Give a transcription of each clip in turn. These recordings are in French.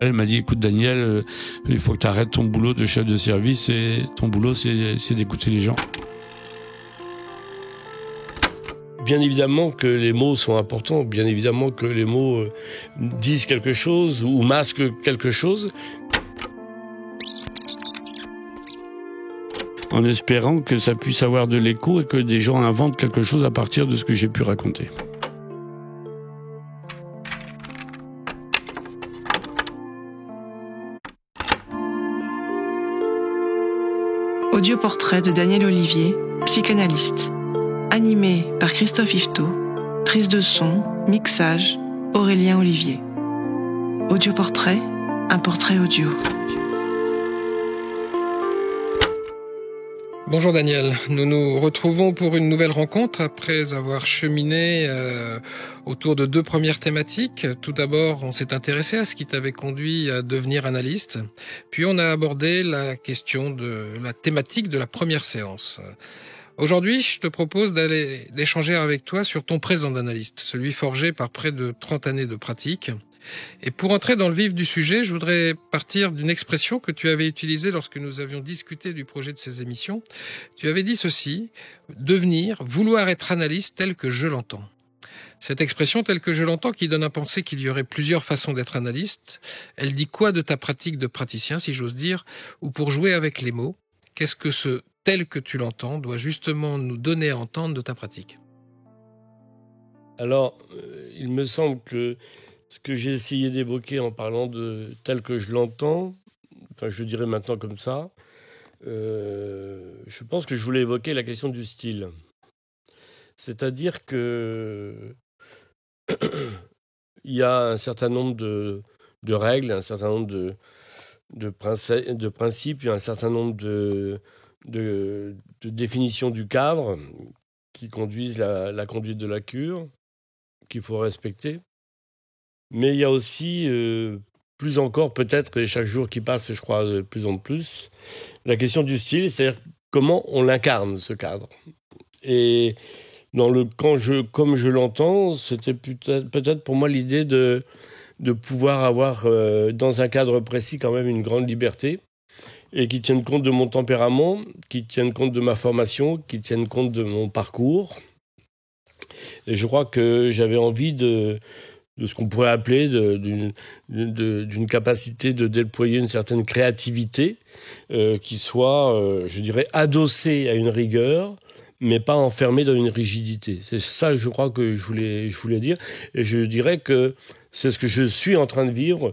Elle m'a dit, écoute Daniel, il faut que tu arrêtes ton boulot de chef de service et ton boulot c'est d'écouter les gens. Bien évidemment que les mots sont importants, bien évidemment que les mots disent quelque chose ou masquent quelque chose. En espérant que ça puisse avoir de l'écho et que des gens inventent quelque chose à partir de ce que j'ai pu raconter. Audioportrait de Daniel Olivier, psychanalyste. Animé par Christophe Yvetot. Prise de son, mixage, Aurélien Olivier. Audioportrait, un portrait audio. Bonjour Daniel, nous nous retrouvons pour une nouvelle rencontre après avoir cheminé autour de deux premières thématiques. Tout d'abord, on s'est intéressé à ce qui t'avait conduit à devenir analyste, puis on a abordé la question de la thématique de la première séance. Aujourd'hui, je te propose d'échanger avec toi sur ton présent d'analyste, celui forgé par près de 30 années de pratique. Et pour entrer dans le vif du sujet, je voudrais partir d'une expression que tu avais utilisée lorsque nous avions discuté du projet de ces émissions. Tu avais dit ceci: devenir, vouloir être analyste tel que je l'entends. Cette expression telle que je l'entends, qui donne à penser qu'il y aurait plusieurs façons d'être analyste, elle dit quoi de ta pratique de praticien, si j'ose dire, ou pour jouer avec les mots, qu'est-ce que ce tel que tu l'entends doit justement nous donner à entendre de ta pratique? Alors, il me semble que ce que j'ai essayé d'évoquer en parlant de tel que je l'entends, enfin je dirais maintenant comme ça, je pense que je voulais évoquer la question du style. C'est-à-dire que il y a un certain nombre de règles, un certain nombre de principes, il y a un certain nombre de définitions du cadre qui conduisent la conduite de la cure, qu'il faut respecter. Mais il y a aussi, plus encore peut-être, et chaque jour qui passe, je crois, de plus en plus, la question du style, c'est-à-dire comment on l'incarne, ce cadre. Et comme je l'entends, c'était peut-être pour moi l'idée de pouvoir avoir, dans un cadre précis, quand même une grande liberté, et qui tienne compte de mon tempérament, qui tienne compte de ma formation, qui tienne compte de mon parcours. Et je crois que j'avais envie de ce qu'on pourrait appeler d'une capacité de déployer une certaine créativité qui soit, je dirais, adossée à une rigueur, mais pas enfermée dans une rigidité. C'est ça, je crois, que je voulais dire. Et je dirais que c'est ce que je suis en train de vivre,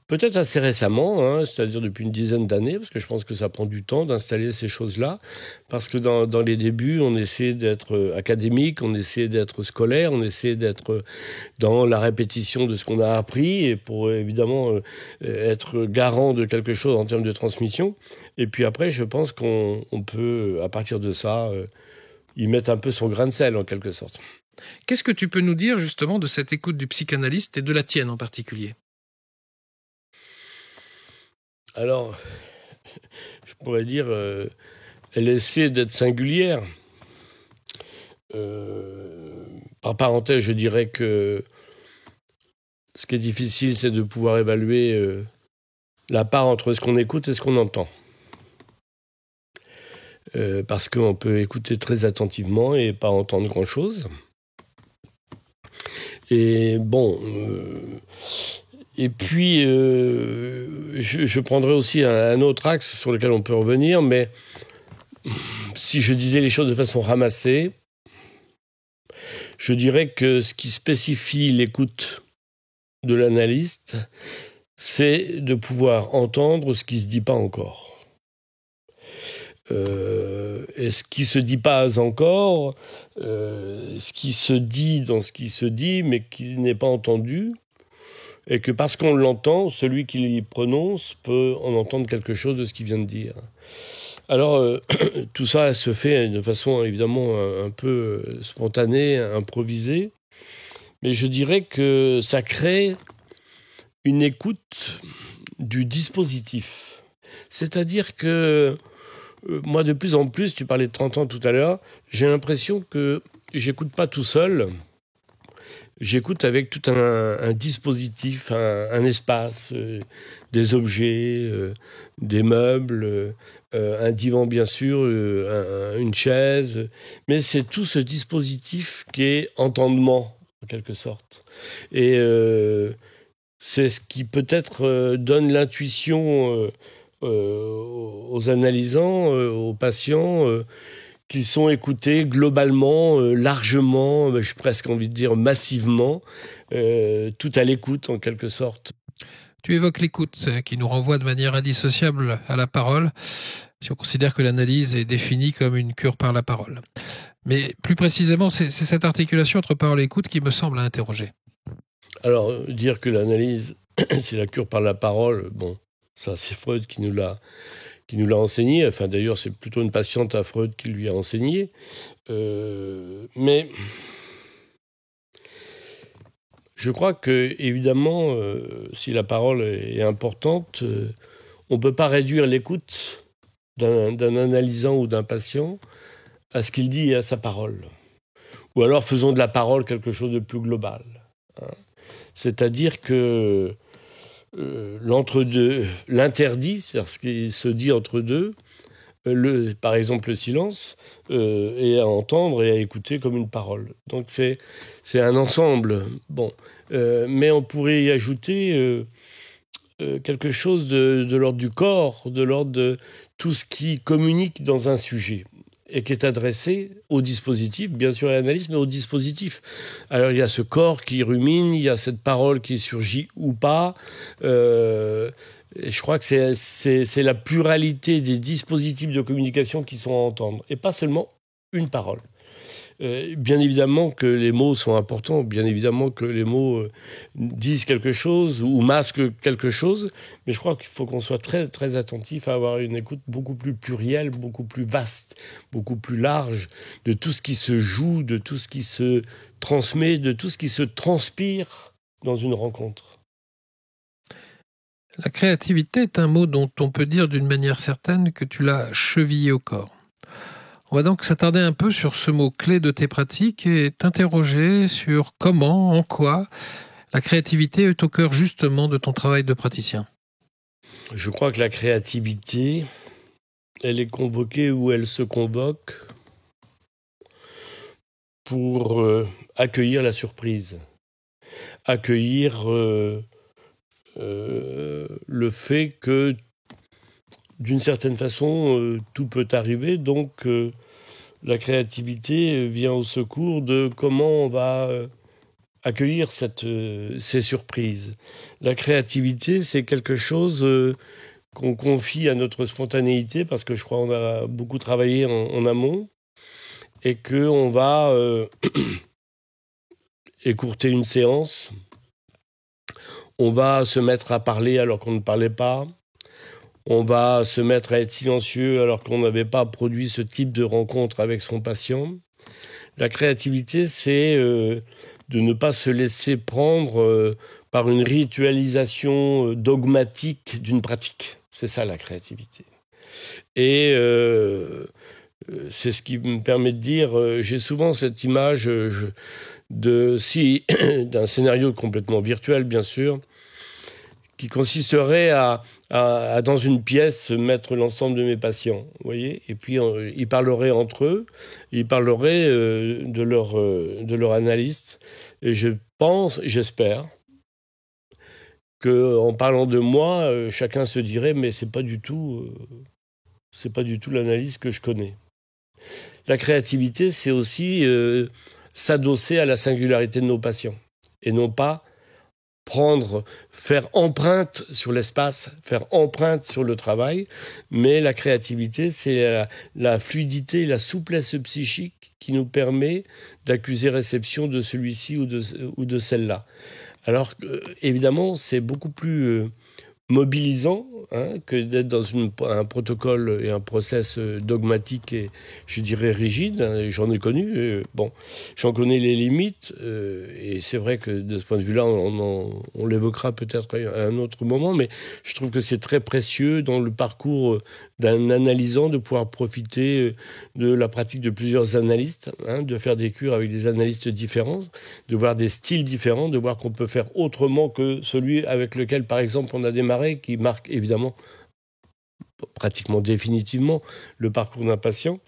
peut-être assez récemment, c'est-à-dire depuis une dizaine d'années, parce que je pense que ça prend du temps d'installer ces choses-là, parce que dans les débuts, on essaie d'être académique, on essaie d'être scolaire, on essaie d'être dans la répétition de ce qu'on a appris, et pour évidemment être garant de quelque chose en termes de transmission. Et puis après, je pense qu'on peut, à partir de ça, y mettre un peu son grain de sel, en quelque sorte. Qu'est-ce que tu peux nous dire justement de cette écoute du psychanalyste et de la tienne en particulier ? Alors, je pourrais dire, elle essaie d'être singulière. Par parenthèse, je dirais que ce qui est difficile, c'est de pouvoir évaluer la part entre ce qu'on écoute et ce qu'on entend. Parce qu'on peut écouter très attentivement et pas entendre grand-chose. Et bon... Et puis, je prendrai aussi un autre axe sur lequel on peut revenir, mais si je disais les choses de façon ramassée, je dirais que ce qui spécifie l'écoute de l'analyste, c'est de pouvoir entendre ce qui ne se dit pas encore. Et ce qui ne se dit pas encore, ce qui se dit dans ce qui se dit, mais qui n'est pas entendu, et que parce qu'on l'entend, celui qui l'y prononce peut en entendre quelque chose de ce qu'il vient de dire. Alors, tout ça se fait de façon évidemment un peu spontanée, improvisée, mais je dirais que ça crée une écoute du dispositif. C'est-à-dire que moi, de plus en plus, tu parlais de 30 ans tout à l'heure, j'ai l'impression que j'écoute pas tout seul, j'écoute avec tout un dispositif, un espace, des objets, des meubles, un divan bien sûr, une chaise, mais c'est tout ce dispositif qui est entendement en quelque sorte. Et c'est ce qui peut-être donne l'intuition aux analysants, aux patients, qu'ils sont écoutés globalement, largement, j'ai presque envie de dire massivement, tout à l'écoute en quelque sorte. Tu évoques l'écoute, qui nous renvoie de manière indissociable à la parole, si on considère que l'analyse est définie comme une cure par la parole. Mais plus précisément, c'est cette articulation entre parole et écoute qui me semble à interroger. Alors, dire que l'analyse, c'est la cure par la parole, bon, ça c'est Freud qui nous l'a enseigné. Enfin, d'ailleurs, c'est plutôt une patiente à Freud qui lui a enseigné. Mais je crois que, évidemment, si la parole est importante, on ne peut pas réduire l'écoute d'un analysant ou d'un patient à ce qu'il dit et à sa parole. Ou alors faisons de la parole quelque chose de plus global. Hein. C'est-à-dire que l'entre-deux, l'interdit, c'est-à-dire ce qui se dit entre deux, par exemple le silence, est à entendre et à écouter comme une parole. Donc c'est un ensemble. Bon, mais on pourrait y ajouter quelque chose de l'ordre du corps, de l'ordre de tout ce qui communique dans un sujet et qui est adressé au dispositif, bien sûr à l'analyse, mais au dispositif. Alors il y a ce corps qui rumine, il y a cette parole qui surgit ou pas. Je crois que c'est la pluralité des dispositifs de communication qui sont à entendre, et pas seulement une parole. Bien évidemment que les mots sont importants, bien évidemment que les mots disent quelque chose ou masquent quelque chose, mais je crois qu'il faut qu'on soit très, très attentif à avoir une écoute beaucoup plus plurielle, beaucoup plus vaste, beaucoup plus large de tout ce qui se joue, de tout ce qui se transmet, de tout ce qui se transpire dans une rencontre. La créativité est un mot dont on peut dire d'une manière certaine que tu l'as chevillé au corps. On va donc s'attarder un peu sur ce mot clé de tes pratiques et t'interroger sur comment, en quoi, la créativité est au cœur justement de ton travail de praticien. Je crois que la créativité, elle est convoquée ou elle se convoque pour accueillir la surprise, accueillir le fait que d'une certaine façon tout peut arriver, donc la créativité vient au secours de comment on va accueillir ces surprises. La créativité, c'est quelque chose qu'on confie à notre spontanéité, parce que je crois qu'on a beaucoup travaillé en amont, et qu'on va écourter une séance, on va se mettre à parler alors qu'on ne parlait pas, on va se mettre à être silencieux alors qu'on n'avait pas produit ce type de rencontre avec son patient. La créativité, c'est de ne pas se laisser prendre par une ritualisation dogmatique d'une pratique. C'est ça la créativité. Et c'est ce qui me permet de dire, j'ai souvent cette image d'un scénario complètement virtuel, bien sûr, qui consisterait à dans une pièce, mettre l'ensemble de mes patients, vous voyez, et puis ils parleraient entre eux, ils parleraient de leur analyste, et je pense, j'espère, qu'en parlant de moi, chacun se dirait, mais c'est pas du tout l'analyse que je connais. La créativité, c'est aussi s'adosser à la singularité de nos patients, et non pas faire empreinte sur l'espace, faire empreinte sur le travail, mais la créativité, c'est la fluidité, la souplesse psychique qui nous permet d'accuser réception de celui-ci ou de celle-là. Alors, évidemment, c'est beaucoup plus mobilisant que d'être dans un protocole et un process dogmatique et, je dirais, rigide. J'en ai connu. J'en connais les limites. Et c'est vrai que de ce point de vue-là, on l'évoquera peut-être à un autre moment, mais je trouve que c'est très précieux dans le parcours d'un analysant de pouvoir profiter de la pratique de plusieurs analystes, de faire des cures avec des analystes différents, de voir des styles différents, de voir qu'on peut faire autrement que celui avec lequel, par exemple, on a démarré, qui marque évidemment pratiquement définitivement le parcours d'un patient.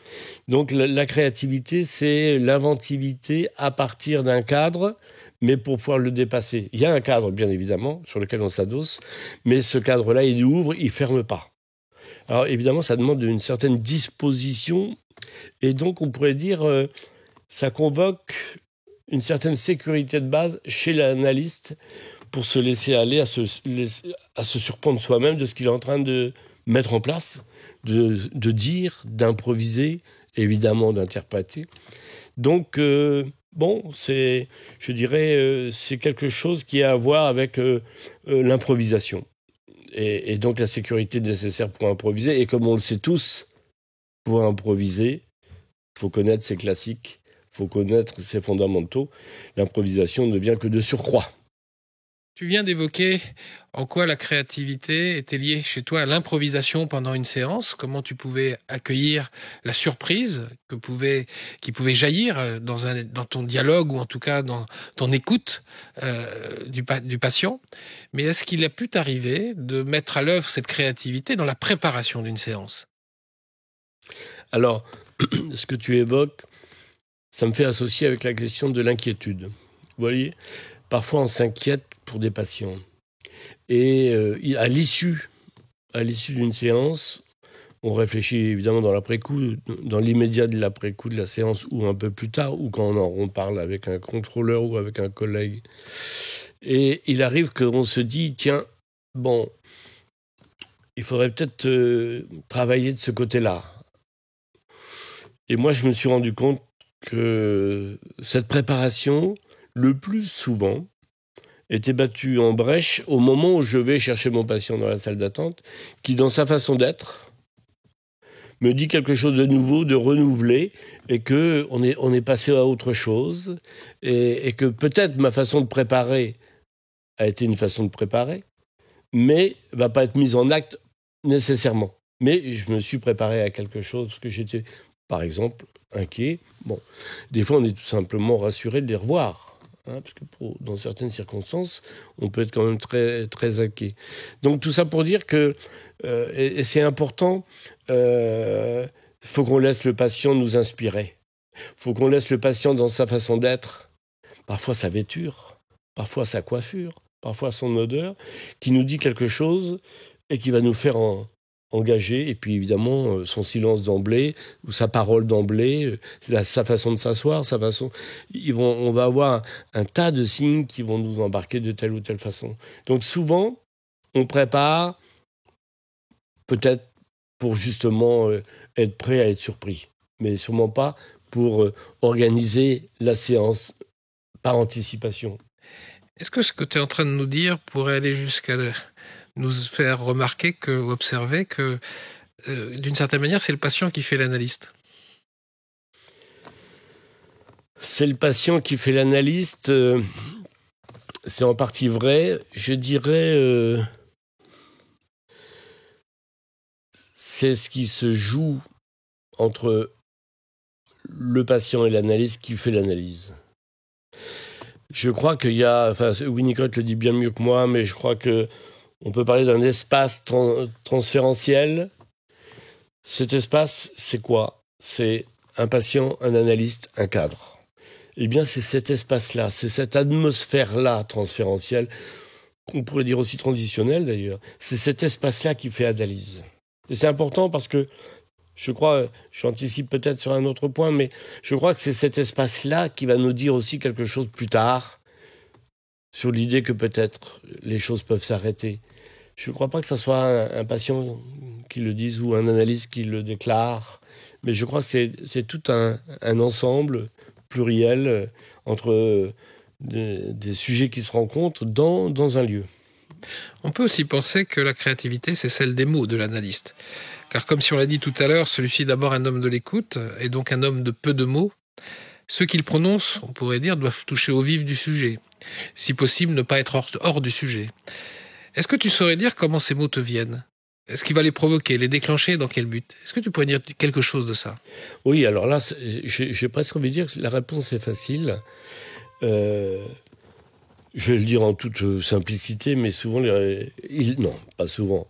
Donc la créativité, c'est l'inventivité à partir d'un cadre, mais pour pouvoir le dépasser. Il y a un cadre, bien évidemment, sur lequel on s'adosse, mais ce cadre-là, il ouvre, il ferme pas. Alors évidemment, ça demande une certaine disposition, et donc on pourrait dire, ça convoque une certaine sécurité de base chez l'analyste pour se laisser aller à se surprendre soi-même de ce qu'il est en train de mettre en place, de dire, d'improviser, évidemment d'interpréter. Donc, c'est quelque chose qui a à voir avec l'improvisation. Et donc la sécurité nécessaire pour improviser. Et comme on le sait tous, pour improviser, il faut connaître ses classiques, il faut connaître ses fondamentaux. L'improvisation ne vient que de surcroît. Tu viens d'évoquer en quoi la créativité était liée chez toi à l'improvisation pendant une séance, comment tu pouvais accueillir la surprise qui pouvait jaillir dans ton dialogue ou en tout cas dans ton écoute du patient. Mais est-ce qu'il a pu t'arriver de mettre à l'œuvre cette créativité dans la préparation d'une séance ? Alors, ce que tu évoques, ça me fait associer avec la question de l'inquiétude. Vous voyez, parfois on s'inquiète pour des patients. Et à l'issue d'une séance, on réfléchit évidemment dans l'après-coup, dans l'immédiat de l'après-coup de la séance ou un peu plus tard, ou quand on parle avec un contrôleur ou avec un collègue. Et il arrive qu'on se dit, tiens, il faudrait peut-être travailler de ce côté-là. Et moi, je me suis rendu compte que cette préparation, le plus souvent, était battue en brèche au moment où je vais chercher mon patient dans la salle d'attente, qui, dans sa façon d'être, me dit quelque chose de nouveau, de renouvelé, et qu'on est passé à autre chose, et que peut-être ma façon de préparer a été une façon de préparer, mais ne va pas être mise en acte nécessairement. Mais je me suis préparé à quelque chose, parce que j'étais, par exemple, inquiet. Des fois, on est tout simplement rassuré de les revoir. Parce que dans certaines circonstances, on peut être quand même très, très inquiet. Donc tout ça pour dire que, et c'est important, faut qu'on laisse le patient nous inspirer. Faut qu'on laisse le patient dans sa façon d'être, parfois sa vêture, parfois sa coiffure, parfois son odeur, qui nous dit quelque chose et qui va nous faire engagé, et puis évidemment son silence d'emblée ou sa parole d'emblée, sa façon de s'asseoir, on va avoir un tas de signes qui vont nous embarquer de telle ou telle façon. Donc souvent, on prépare peut-être pour justement être prêt à être surpris, mais sûrement pas pour organiser la séance par anticipation. Est-ce que ce que tu es en train de nous dire pourrait aller jusqu'à nous faire remarquer ou observer que, d'une certaine manière, c'est le patient qui fait l'analyste ? C'est le patient qui fait l'analyste. C'est en partie vrai. Je dirais, c'est ce qui se joue entre le patient et l'analyste qui fait l'analyse. Je crois qu'il y a, Winnicott le dit bien mieux que moi, mais je crois que on peut parler d'un espace transférentiel. Cet espace, c'est quoi ? C'est un patient, un analyste, un cadre. Eh bien, c'est cet espace-là, c'est cette atmosphère-là transférentielle, qu'on pourrait dire aussi transitionnelle d'ailleurs. C'est cet espace-là qui fait analyse. Et c'est important parce que, je crois, j'anticipe peut-être sur un autre point, mais je crois que c'est cet espace-là qui va nous dire aussi quelque chose plus tard sur l'idée que peut-être les choses peuvent s'arrêter. Je ne crois pas que ce soit un patient qui le dise ou un analyste qui le déclare, mais je crois que c'est tout un ensemble pluriel entre des sujets qui se rencontrent dans un lieu. On peut aussi penser que la créativité, c'est celle des mots de l'analyste. Car comme si on l'a dit tout à l'heure, celui-ci est d'abord un homme de l'écoute, et donc un homme de peu de mots. Ceux qu'il prononce, on pourrait dire, doivent toucher au vif du sujet. Si possible, ne pas être hors du sujet. Est-ce que tu saurais dire comment ces mots te viennent ? Est-ce qu'il va les provoquer, les déclencher, dans quel but ? Est-ce que tu pourrais dire quelque chose de ça ? Oui, alors là, j'ai presque envie de dire que la réponse est facile. Je vais le dire en toute simplicité, mais souvent, non, pas souvent.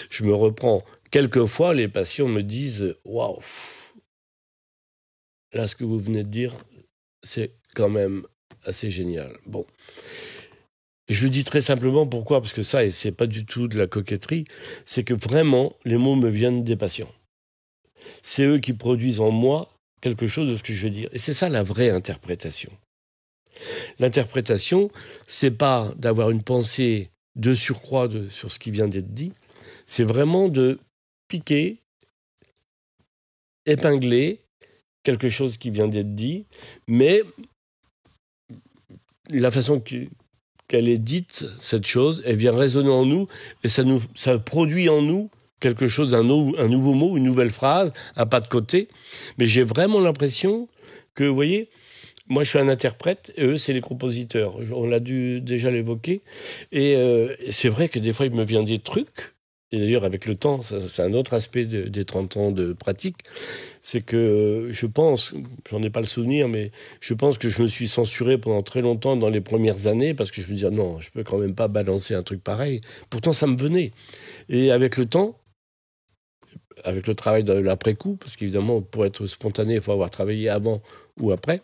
Je me reprends. Quelquefois, les patients me disent « Waouh, là, ce que vous venez de dire, c'est quand même assez génial. » Bon. Je le dis très simplement, pourquoi ? Parce que ça, et c'est pas du tout de la coquetterie, c'est que vraiment, les mots me viennent des patients. C'est eux qui produisent en moi quelque chose de ce que je vais dire. Et c'est ça la vraie interprétation. L'interprétation, c'est pas d'avoir une pensée de surcroît sur ce qui vient d'être dit, c'est vraiment de piquer, épingler quelque chose qui vient d'être dit, mais la façon qu'elle est dite, cette chose, elle vient résonner en nous et ça produit en nous quelque chose, un nouveau mot, une nouvelle phrase, un pas de côté. Mais j'ai vraiment l'impression que, vous voyez, moi je suis un interprète et eux c'est les compositeurs. On l'a déjà l'évoquer. Et c'est vrai que des fois il me vient des trucs. Et d'ailleurs, avec le temps, c'est un autre aspect des 30 ans de pratique, c'est que je pense, j'en ai pas le souvenir, mais je pense que je me suis censuré pendant très longtemps dans les premières années, parce que je me disais, non, je peux quand même pas balancer un truc pareil. Pourtant, ça me venait. Et avec le temps, avec le travail de l'après-coup, parce qu'évidemment, pour être spontané, il faut avoir travaillé avant ou après,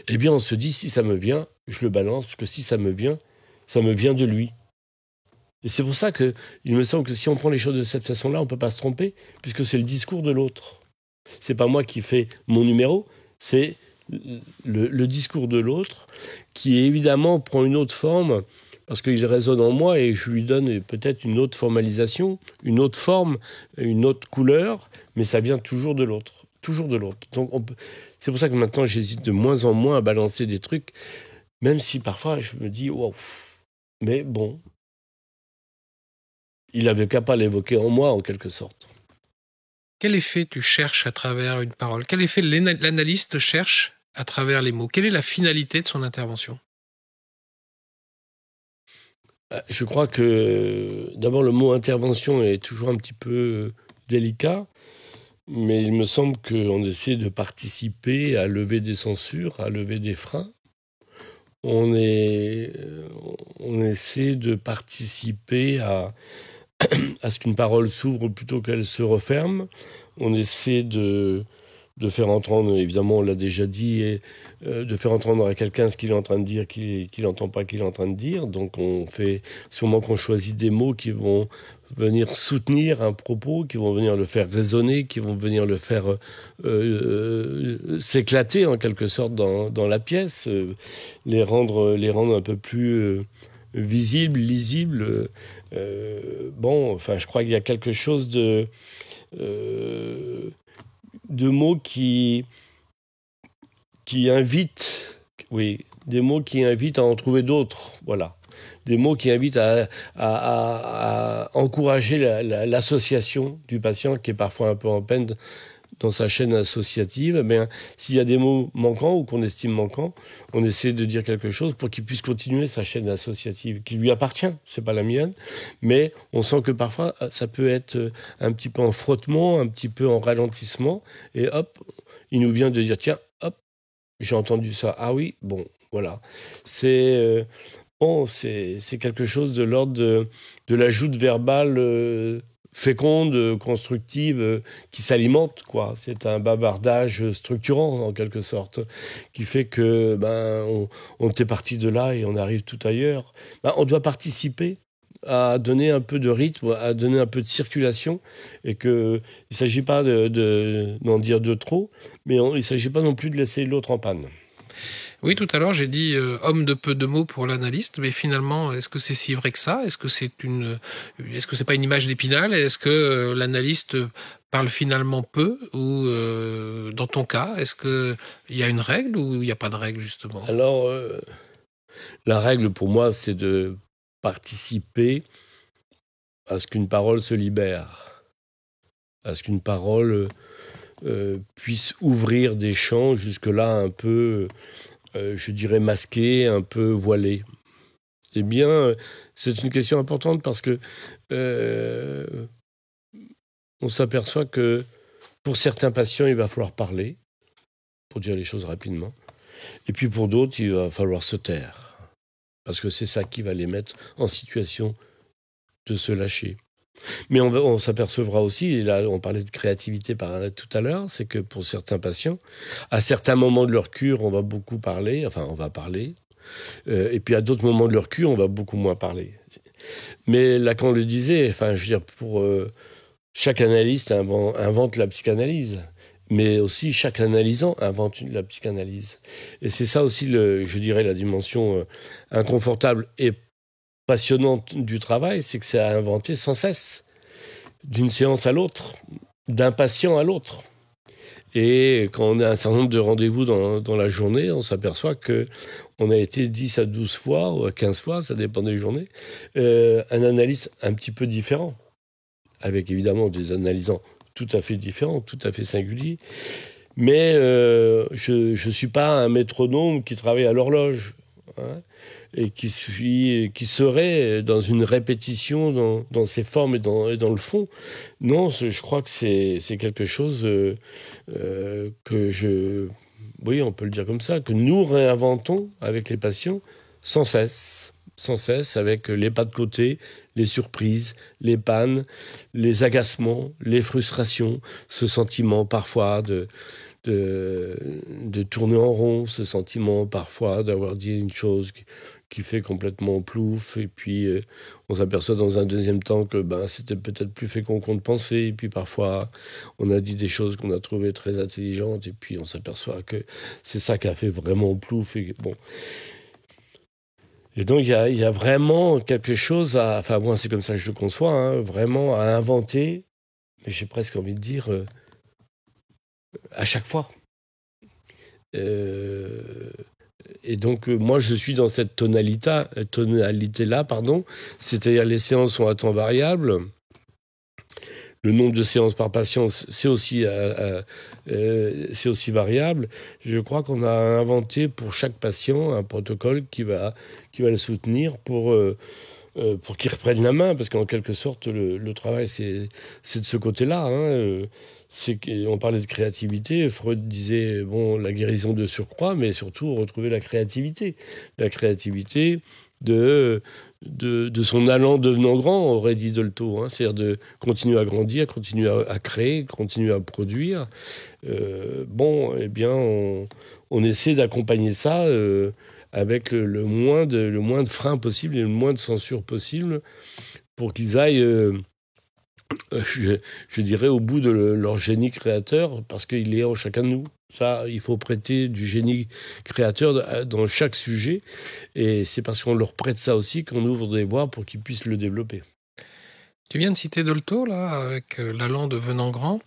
eh bien, on se dit, si ça me vient, je le balance, parce que si ça me vient de lui. Et c'est pour ça qu'il me semble que si on prend les choses de cette façon-là, on ne peut pas se tromper, puisque c'est le discours de l'autre. C'est pas moi qui fais mon numéro, c'est le discours de l'autre qui évidemment prend une autre forme, parce qu'il résonne en moi et je lui donne peut-être une autre formalisation, une autre forme, une autre couleur, mais ça vient toujours de l'autre. Toujours de l'autre. Donc c'est pour ça que maintenant j'hésite de moins en moins à balancer des trucs, même si parfois je me dis, wow, mais bon, il avait qu'à pas l'évoquer en moi, en quelque sorte. Quel effet tu cherches à travers une parole ? Quel effet l'analyste cherche à travers les mots ? Quelle est la finalité de son intervention ? Je crois que, d'abord, le mot « intervention » est toujours un petit peu délicat, mais il me semble qu'on essaie de participer à lever des censures, à lever des freins. On essaie de participer à ce qu'une parole s'ouvre plutôt qu'elle se referme. On essaie de faire entendre, évidemment, on l'a déjà dit, de faire entendre à quelqu'un ce qu'il est en train de dire, qu'il n'entend pas qu'il est en train de dire. Donc on fait sûrement qu'on choisit des mots qui vont venir soutenir un propos, qui vont venir le faire résonner, qui vont venir le faire s'éclater en quelque sorte dans la pièce, les rendre un peu plus visibles, lisibles. Je crois qu'il y a quelque chose de mots qui invitent, oui, des mots qui invitent à en trouver d'autres, voilà. Des mots qui invitent à encourager l'association du patient qui est parfois un peu en peine dans sa chaîne associative. Mais s'il y a des mots manquants ou qu'on estime manquants, on essaie de dire quelque chose pour qu'il puisse continuer sa chaîne associative qui lui appartient, c'est pas la mienne, mais on sent que parfois ça peut être un petit peu en frottement, un petit peu en ralentissement, et hop, il nous vient de dire tiens, hop, j'ai entendu ça, ah oui, bon, voilà. C'est quelque chose de l'ordre de la joute verbale féconde, constructive, qui s'alimente, quoi. C'est un bavardage structurant, en quelque sorte, qui fait que on était parti de là et on arrive tout ailleurs. On doit participer à donner un peu de rythme, à donner un peu de circulation, et qu'il ne s'agit pas d'en dire de trop, mais il ne s'agit pas non plus de laisser l'autre en panne. Oui, tout à l'heure, j'ai dit homme de peu de mots pour l'analyste, mais finalement, est-ce que c'est si vrai que ça ? Est-ce que c'est pas une image d'Épinal ? Est-ce que l'analyste parle finalement peu ? Ou dans ton cas, est-ce que il y a une règle ou il n'y a pas de règle, justement ? Alors, la règle pour moi, c'est de participer à ce qu'une parole se libère, à ce qu'une parole puisse ouvrir des champs jusque-là un peu, je dirais, masqués, un peu voilés. Eh bien, c'est une question importante parce que on s'aperçoit que pour certains patients, il va falloir parler, pour dire les choses rapidement. Et puis pour d'autres, il va falloir se taire. Parce que c'est ça qui va les mettre en situation de se lâcher. Mais on s'apercevra aussi, et là on parlait de créativité tout à l'heure, c'est que pour certains patients, à certains moments de leur cure, on va beaucoup parler, on va parler. Et puis à d'autres moments de leur cure, on va beaucoup moins parler. Mais Lacan le disait, pour chaque analyste invente la psychanalyse. Mais aussi, chaque analysant invente la psychanalyse. Et c'est ça aussi, je dirais, la dimension inconfortable et passionnante du travail, c'est que c'est à inventer sans cesse, d'une séance à l'autre, d'un patient à l'autre. Et quand on a un certain nombre de rendez-vous dans la journée, on s'aperçoit qu'on a été 10 à 12 fois, ou à 15 fois, ça dépend des journées, un analyste un petit peu différent, avec évidemment des analysants tout à fait différents, tout à fait singuliers. Mais je ne suis pas un métronome qui travaille à l'horloge, hein, et qui serait dans une répétition dans ses formes et dans le fond. Non, je crois que c'est quelque chose oui, on peut le dire comme ça, que nous réinventons avec les patients sans cesse, avec les pas de côté, les surprises, les pannes, les agacements, les frustrations, ce sentiment parfois de tourner en rond, ce sentiment parfois d'avoir dit une chose qui fait complètement plouf, et puis on s'aperçoit dans un deuxième temps que c'était peut-être plus fécond qu'on ne pensait, et puis parfois on a dit des choses qu'on a trouvées très intelligentes, et puis on s'aperçoit que c'est ça qui a fait vraiment plouf, et bon. Et donc il y a vraiment quelque chose moi c'est comme ça que je le conçois, hein, vraiment à inventer, mais j'ai presque envie de dire à chaque fois. Et donc, moi, je suis dans cette tonalité-là, c'est-à-dire les séances sont à temps variable. Le nombre de séances par patient, c'est aussi variable. Je crois qu'on a inventé pour chaque patient un protocole qui va le soutenir pour qu'il reprenne la main, parce qu'en quelque sorte, le travail, c'est de ce côté-là, hein. On parlait de créativité, Freud disait la guérison de surcroît, mais surtout retrouver la créativité de son allant devenant grand, aurait dit Dolto, hein, c'est-à-dire de continuer à grandir, continuer à créer, continuer à produire. Eh bien, on essaie d'accompagner ça avec le moins de freins possible et le moins de censure possible pour qu'ils aillent je dirais au bout de leur génie créateur, parce qu'il est en chacun de nous. Ça, il faut prêter du génie créateur dans chaque sujet, et c'est parce qu'on leur prête ça aussi qu'on ouvre des voies pour qu'ils puissent le développer. Tu viens de citer Dolto, là, avec l'allant devenant grand.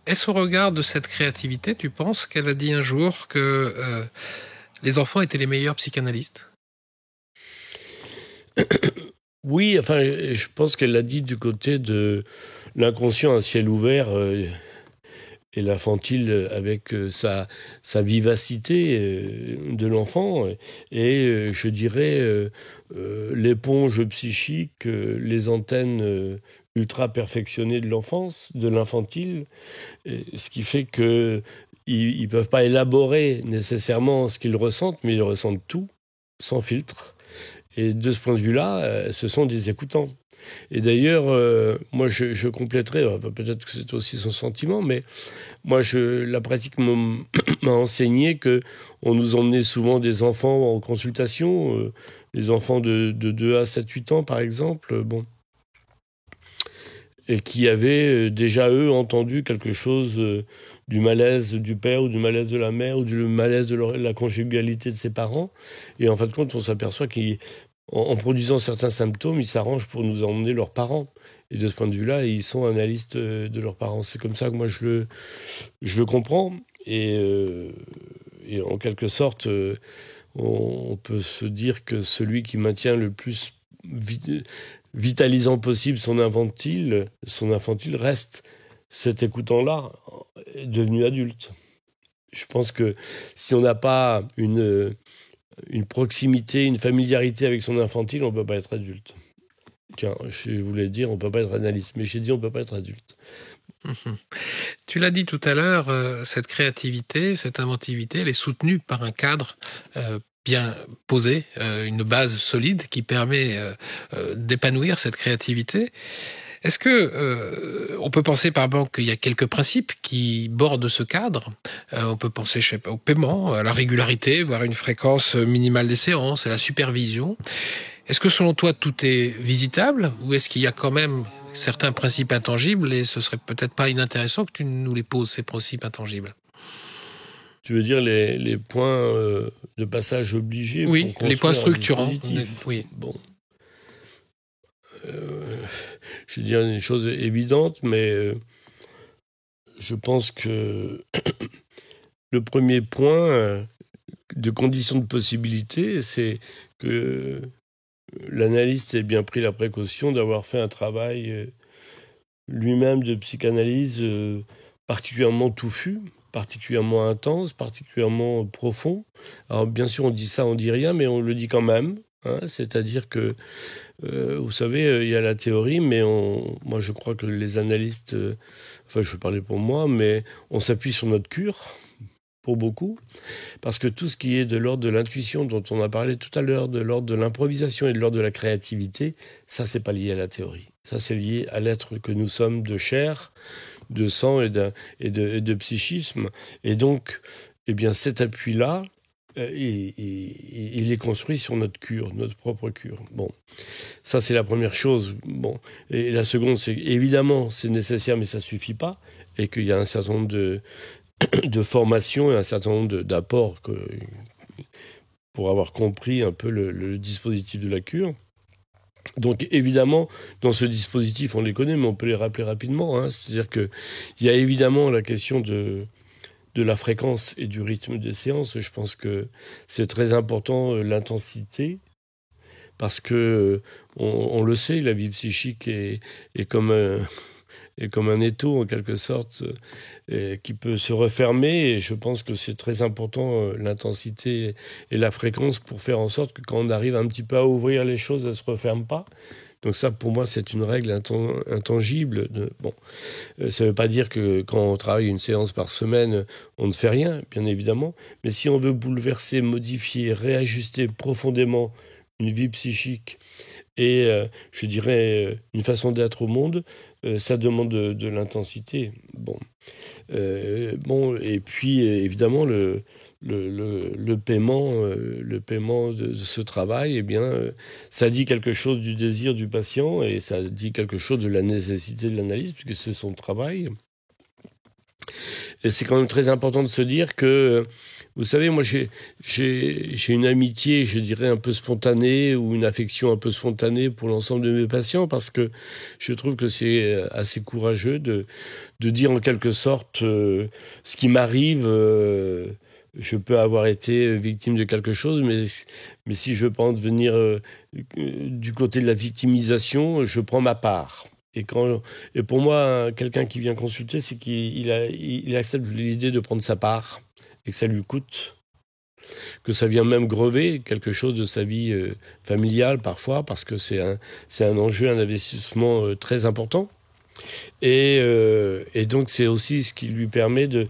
Est-ce au regard de cette créativité, tu penses qu'elle a dit un jour que les enfants étaient les meilleurs psychanalystes ? Oui, je pense qu'elle l'a dit du côté de l'inconscient à ciel ouvert et l'infantile avec sa vivacité de l'enfant et je dirais l'éponge psychique, les antennes ultra perfectionnées de l'enfance, de l'infantile, ce qui fait que ils peuvent pas élaborer nécessairement ce qu'ils ressentent, mais ils ressentent tout, sans filtre. Et de ce point de vue-là, ce sont des écoutants. Et d'ailleurs, moi, je compléterais, peut-être que c'est aussi son sentiment, mais moi, la pratique m'a enseigné qu'on nous emmenait souvent des enfants en consultation, les enfants de 2 à 7, 8 ans, par exemple, et qui avaient déjà, eux, entendu quelque chose du malaise du père ou du malaise de la mère ou du malaise de la conjugalité de ses parents. Et en fin de compte, on s'aperçoit qu'en produisant certains symptômes, ils s'arrangent pour nous emmener leurs parents. Et de ce point de vue-là, ils sont analystes de leurs parents. C'est comme ça que moi, je le comprends. Et en quelque sorte, on peut se dire que celui qui maintient le plus vitalisant possible son infantile reste cet écoutant-là devenu adulte. Je pense que si on n'a pas une proximité, une familiarité avec son infantile, on ne peut pas être adulte. Tiens, je voulais dire, on ne peut pas être analyste, mais j'ai dit on ne peut pas être adulte. Tu l'as dit tout à l'heure, cette créativité, cette inventivité, elle est soutenue par un cadre bien posé, une base solide qui permet d'épanouir cette créativité. Est-ce que on peut penser par exemple qu'il y a quelques principes qui bordent ce cadre? On peut penser, je sais pas, au paiement, à la régularité, voire une fréquence minimale des séances, à la supervision. Est-ce que selon toi tout est visitable ou est-ce qu'il y a quand même certains principes intangibles et ce serait peut-être pas inintéressant que tu nous les poses, ces principes intangibles? Tu veux dire les points de passage obligés? Oui, pour les points construire un structurants. dispositif. Oui. Bon. Je veux dire une chose évidente, mais je pense que le premier point de condition de possibilité, c'est que l'analyste ait bien pris la précaution d'avoir fait un travail lui-même de psychanalyse particulièrement touffu, particulièrement intense, particulièrement profond. Alors bien sûr, on dit ça, on dit rien, mais on le dit quand même. Hein, c'est-à-dire que, vous savez, il y a la théorie, mais moi je crois que les analystes, enfin je vais parler pour moi, mais on s'appuie sur notre cure, pour beaucoup, parce que tout ce qui est de l'ordre de l'intuition dont on a parlé tout à l'heure, de l'ordre de l'improvisation et de l'ordre de la créativité, ça c'est pas lié à la théorie. Ça c'est lié à l'être que nous sommes de chair, de sang et de psychisme. Et donc, eh bien cet appui-là, il est construit sur notre cure, notre propre cure. Bon, ça c'est la première chose. Bon, et la seconde, c'est évidemment c'est nécessaire, mais ça suffit pas, et qu'il y a un certain nombre de formation et un certain nombre d'apports pour avoir compris un peu le dispositif de la cure. Donc évidemment, dans ce dispositif, on les connaît, mais on peut les rappeler rapidement. Hein. C'est-à-dire qu'il y a évidemment la question de la fréquence et du rythme des séances. Je pense que c'est très important, l'intensité, parce que on le sait, la vie psychique est comme un étau, en quelque sorte, qui peut se refermer. Et je pense que c'est très important, l'intensité et la fréquence, pour faire en sorte que quand on arrive un petit peu à ouvrir les choses, elles ne se referment pas. Donc ça, pour moi, c'est une règle intangible. Bon, ça ne veut pas dire que quand on travaille une séance par semaine, on ne fait rien, bien évidemment. Mais si on veut bouleverser, modifier, réajuster profondément une vie psychique et, je dirais, une façon d'être au monde, ça demande de l'intensité. Bon, et puis évidemment le paiement de ce travail, eh bien, ça dit quelque chose du désir du patient et ça dit quelque chose de la nécessité de l'analyse puisque c'est son travail. Et c'est quand même très important de se dire que, vous savez, moi j'ai une amitié, je dirais, un peu spontanée ou une affection un peu spontanée pour l'ensemble de mes patients parce que je trouve que c'est assez courageux de dire en quelque sorte ce qui m'arrive. Je peux avoir été victime de quelque chose, mais si je veux pas en devenir du côté de la victimisation, je prends ma part. Et pour moi, quelqu'un qui vient consulter, c'est qu'il accepte l'idée de prendre sa part et que ça lui coûte, que ça vient même grever quelque chose de sa vie familiale parfois, parce que c'est un enjeu, un investissement très important. Et donc c'est aussi ce qui lui permet de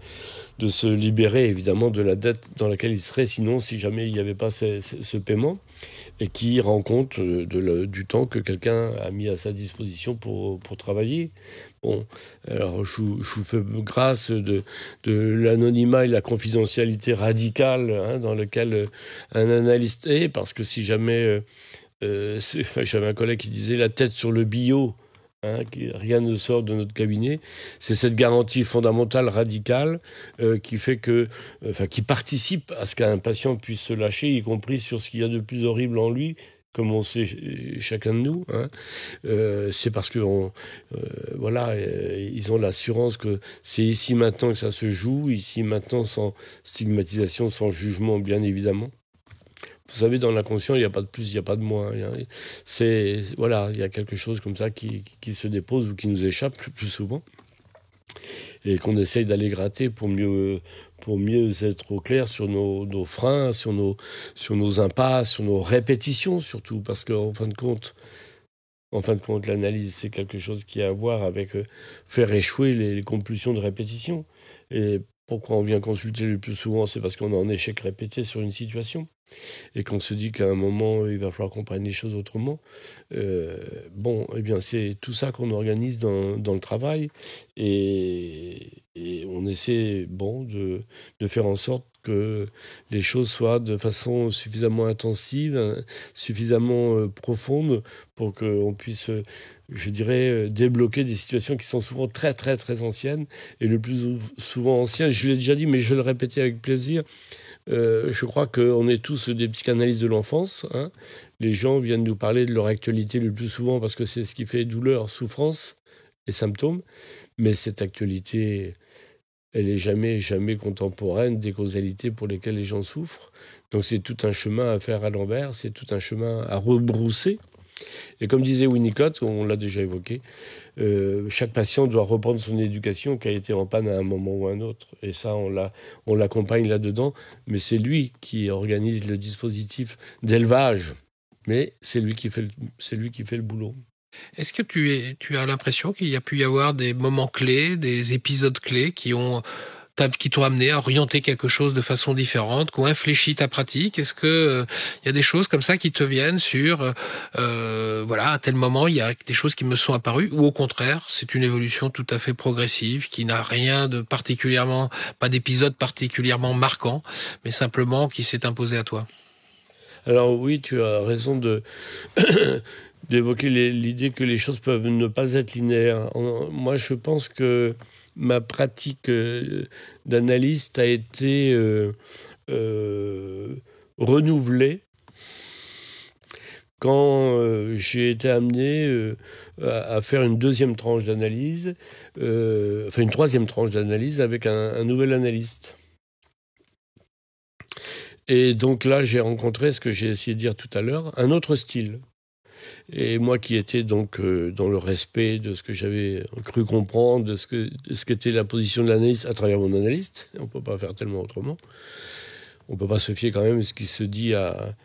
se libérer évidemment de la dette dans laquelle il serait sinon si jamais il n'y avait pas ce paiement, et qui rend compte du temps que quelqu'un a mis à sa disposition pour travailler. Bon, alors je vous fais grâce de l'anonymat et la confidentialité radicale, hein, dans lequel un analyste est, parce que si jamais j'avais un collègue qui disait la tête sur le billot, hein, rien ne sort de notre cabinet, c'est cette garantie fondamentale radicale qui fait qui participe à ce qu'un patient puisse se lâcher, y compris sur ce qu'il y a de plus horrible en lui, comme on sait chacun de nous. Hein. C'est parce que ils ont l'assurance que c'est ici maintenant que ça se joue, ici maintenant, sans stigmatisation, sans jugement, bien évidemment. Vous savez, dans l'inconscient, il n'y a pas de plus, il n'y a pas de moins. Voilà, il y a quelque chose comme ça qui se dépose ou qui nous échappe plus souvent. Et qu'on essaye d'aller gratter pour mieux être au clair sur nos freins, sur nos impasses, sur nos répétitions surtout. Parce qu'en fin de compte, l'analyse, c'est quelque chose qui a à voir avec faire échouer les compulsions de répétition. Et pourquoi on vient consulter le plus souvent, c'est parce qu'on est en échec répété sur une situation et qu'on se dit qu'à un moment, il va falloir qu'on prenne les choses autrement. Eh bien, c'est tout ça qu'on organise dans le travail et on essaie de faire en sorte que les choses soient de façon suffisamment intensive, suffisamment profonde pour qu'on puisse, je dirais, débloquer des situations qui sont souvent très, très, très anciennes. Et le plus souvent anciennes, je l'ai déjà dit, mais je vais le répéter avec plaisir, je crois qu'on est tous des psychanalystes de l'enfance. Hein. Les gens viennent nous parler de leur actualité le plus souvent parce que c'est ce qui fait douleur, souffrance et symptômes. Mais cette actualité, elle n'est jamais, jamais contemporaine des causalités pour lesquelles les gens souffrent. Donc c'est tout un chemin à faire à l'envers, c'est tout un chemin à rebrousser. Et comme disait Winnicott, on l'a déjà évoqué, chaque patient doit reprendre son éducation qui a été en panne à un moment ou à un autre. Et ça, on l'accompagne là-dedans, mais c'est lui qui organise le dispositif d'élevage. Mais c'est lui qui fait le boulot. Est-ce que tu as l'impression qu'il y a pu y avoir des moments clés, des épisodes clés qui t'ont amené à orienter quelque chose de façon différente, qui ont infléchi ta pratique? Est-ce que y a des choses comme ça qui te viennent sur voilà, à tel moment il y a des choses qui me sont apparues, ou au contraire c'est une évolution tout à fait progressive qui n'a rien de particulièrement, pas d'épisode particulièrement marquant, mais simplement qui s'est imposé à toi? Alors oui, tu as raison d'évoquer l'idée que les choses peuvent ne pas être linéaires. Moi, je pense que ma pratique d'analyste a été renouvelée quand j'ai été amené à faire une deuxième tranche d'analyse, une troisième tranche d'analyse avec un nouvel analyste. Et donc là, j'ai rencontré ce que j'ai essayé de dire tout à l'heure, un autre style. Et moi qui étais donc dans le respect de ce que j'avais cru comprendre, de ce qu'était la position de l'analyste à travers mon analyste, on ne peut pas faire tellement autrement. On ne peut pas se fier quand même à ce qui se dit à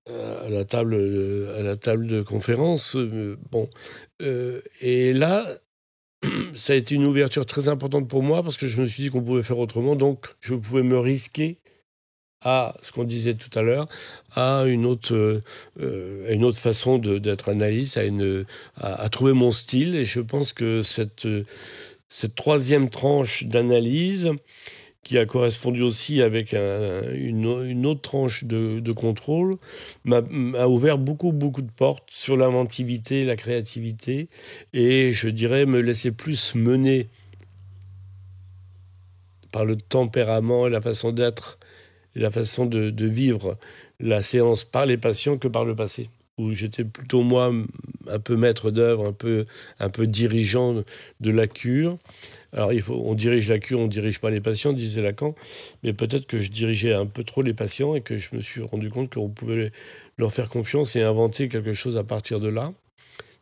la table de conférence. Et là, ça a été une ouverture très importante pour moi parce que je me suis dit qu'on pouvait faire autrement, donc je pouvais me risquer à ce qu'on disait tout à l'heure, à une autre façon d'être analyste, à trouver mon style. Et je pense que cette troisième tranche d'analyse, qui a correspondu aussi avec une autre tranche de contrôle, m'a ouvert beaucoup, beaucoup de portes sur l'inventivité, la créativité, et je dirais me laisser plus mener par le tempérament et la façon d'être et la façon de vivre la séance par les patients que par le passé, où j'étais plutôt moi un peu maître d'œuvre, un peu dirigeant de la cure. Alors on dirige la cure, on dirige pas les patients, disait Lacan, mais peut-être que je dirigeais un peu trop les patients et que je me suis rendu compte qu'on pouvait leur faire confiance et inventer quelque chose à partir de là.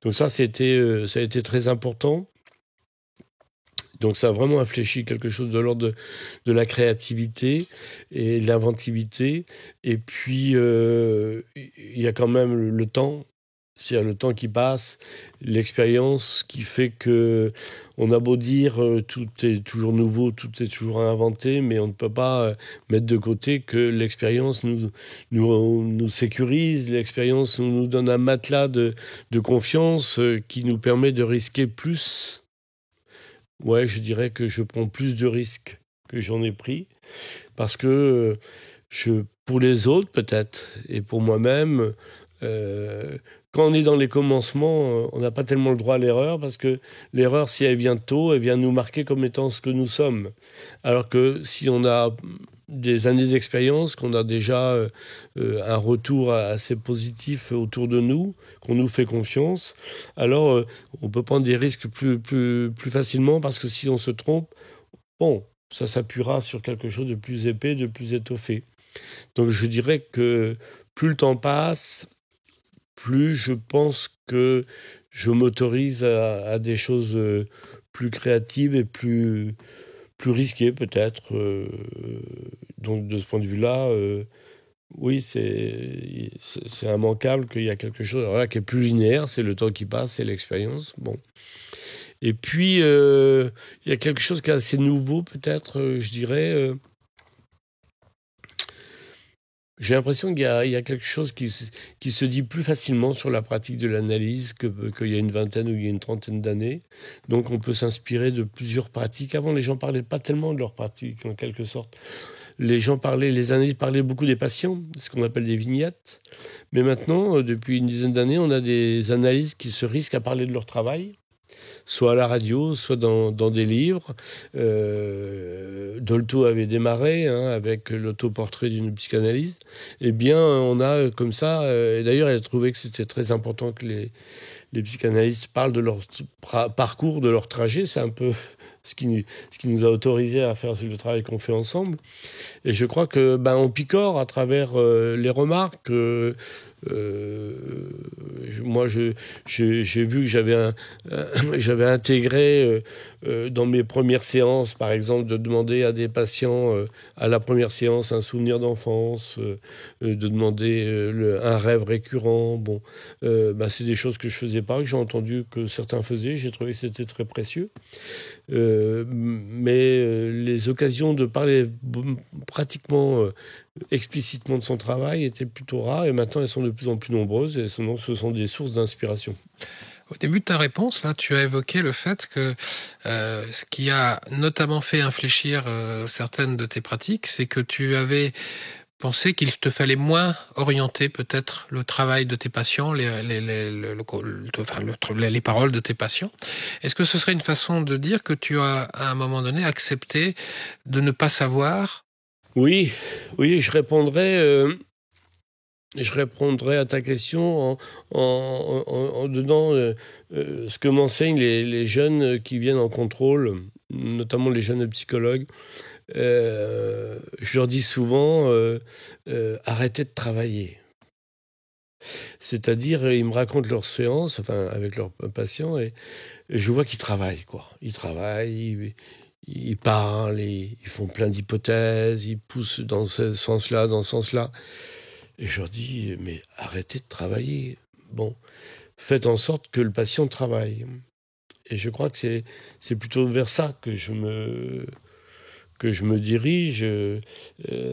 Donc ça a été très important. Donc ça a vraiment infléchi quelque chose de l'ordre de la créativité et de l'inventivité. Et puis, il y a quand même le temps, c'est-à-dire le temps qui passe, l'expérience qui fait que on a beau dire tout est toujours nouveau, tout est toujours à inventer, mais on ne peut pas mettre de côté que l'expérience nous sécurise, l'expérience nous donne un matelas de confiance qui nous permet de risquer plus. Ouais, je dirais que je prends plus de risques que j'en ai pris parce que pour les autres peut-être et pour moi-même, quand on est dans les commencements, on n'a pas tellement le droit à l'erreur parce que l'erreur, si elle vient tôt, elle vient nous marquer comme étant ce que nous sommes. Alors que si on a des années d'expérience, qu'on a déjà un retour assez positif autour de nous, qu'on nous fait confiance, alors on peut prendre des risques plus facilement parce que si on se trompe, ça s'appuiera sur quelque chose de plus épais, de plus étoffé. Donc je dirais que plus le temps passe, plus je pense que je m'autorise à des choses plus créatives et plus risquées peut-être. Donc de ce point de vue-là, oui, c'est immanquable qu'il y a quelque chose alors là, qui est plus linéaire, c'est le temps qui passe, c'est l'expérience. Bon. Et puis, il y a quelque chose qui est assez nouveau peut-être, je dirais. J'ai l'impression qu'il y a quelque chose qui se dit plus facilement sur la pratique de l'analyse qu'il y a une vingtaine ou il y a une trentaine d'années. Donc on peut s'inspirer de plusieurs pratiques. Avant, les gens ne parlaient pas tellement de leurs pratiques, en quelque sorte. Les analystes parlaient beaucoup des patients, ce qu'on appelle des vignettes. Mais maintenant, depuis une dizaine d'années, on a des analystes qui se risquent à parler de leur travail, soit à la radio, soit dans des livres. Dolto avait démarré avec l'autoportrait d'une psychanalyste. Eh bien, on a comme ça, et d'ailleurs, elle a trouvé que c'était très important que les psychanalystes parlent de leur parcours, de leur trajet. C'est un peu ce qui nous a autorisé à faire le travail qu'on fait ensemble. Et je crois que on picore à travers les remarques. Moi, j'ai vu que j'avais intégré dans mes premières séances, par exemple, de demander à des patients à la première séance un souvenir d'enfance, de demander un rêve récurrent. Bon, c'est des choses que je faisais pas, que j'ai entendu que certains faisaient. J'ai trouvé que c'était très précieux. Mais les occasions de parler pratiquement explicitement de son travail étaient plutôt rares et maintenant elles sont de plus en plus nombreuses et ce sont des sources d'inspiration. Au début de ta réponse, là, tu as évoqué le fait que ce qui a notamment fait infléchir certaines de tes pratiques, c'est que tu avais pensé qu'il te fallait moins orienter peut-être le travail de tes patients, les paroles de tes patients. Est-ce que ce serait une façon de dire que tu as, à un moment donné, accepté de ne pas savoir? Oui, je répondrai à ta question en donnant ce que m'enseignent les jeunes qui viennent en contrôle, notamment les jeunes psychologues. Je leur dis souvent arrêtez de travailler. C'est-à-dire, ils me racontent leurs séances, avec leurs patients, et je vois qu'ils travaillent, quoi. Ils travaillent, ils parlent, ils font plein d'hypothèses, ils poussent dans ce sens-là, dans ce sens-là. Et je leur dis, mais arrêtez de travailler. Bon, faites en sorte que le patient travaille. Et je crois que c'est plutôt vers ça que je me dirige.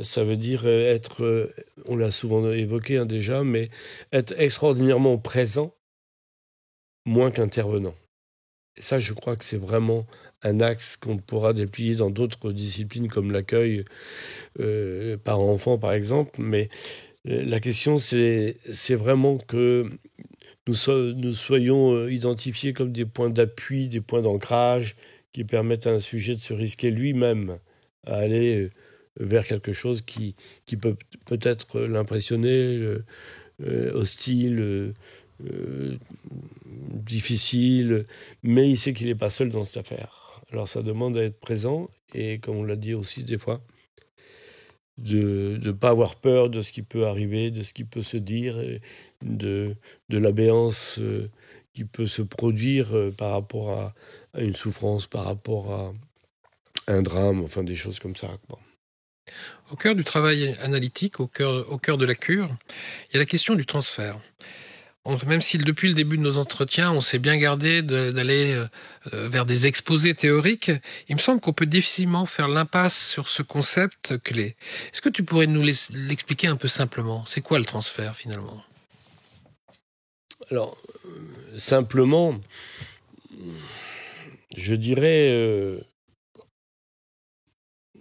Ça veut dire être, on l'a souvent évoqué déjà, mais être extraordinairement présent, moins qu'intervenant. Et ça, je crois que c'est vraiment un axe qu'on pourra déplier dans d'autres disciplines comme l'accueil par enfant, par exemple. Mais la question, c'est vraiment que nous soyons identifiés comme des points d'appui, des points d'ancrage qui permettent à un sujet de se risquer lui-même à aller vers quelque chose qui peut peut-être l'impressionner, hostile, difficile, mais il sait qu'il n'est pas seul dans cette affaire. Alors ça demande à être présent et, comme on l'a dit aussi des fois, de ne pas avoir peur de ce qui peut arriver, de ce qui peut se dire, de l'abéance qui peut se produire par rapport à une souffrance, par rapport à un drame, enfin des choses comme ça. Bon. Au cœur du travail analytique, au cœur de la cure, il y a la question du transfert. Même si depuis le début de nos entretiens, on s'est bien gardé d'aller vers des exposés théoriques, il me semble qu'on peut difficilement faire l'impasse sur ce concept clé. Est-ce que tu pourrais nous l'expliquer un peu simplement? C'est quoi le transfert finalement? Alors, simplement, je dirais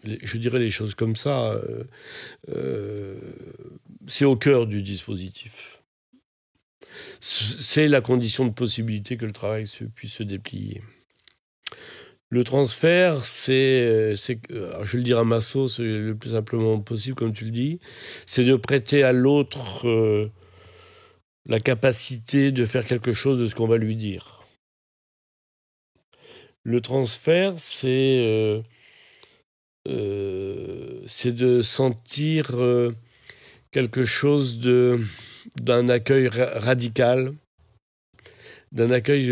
les choses comme ça. C'est au cœur du dispositif. C'est la condition de possibilité que le travail puisse se déplier. Le transfert, je vais le dire à ma sauce le plus simplement possible, comme tu le dis, c'est de prêter à l'autre la capacité de faire quelque chose de ce qu'on va lui dire. Le transfert, c'est de sentir quelque chose d'un accueil radical. D'un accueil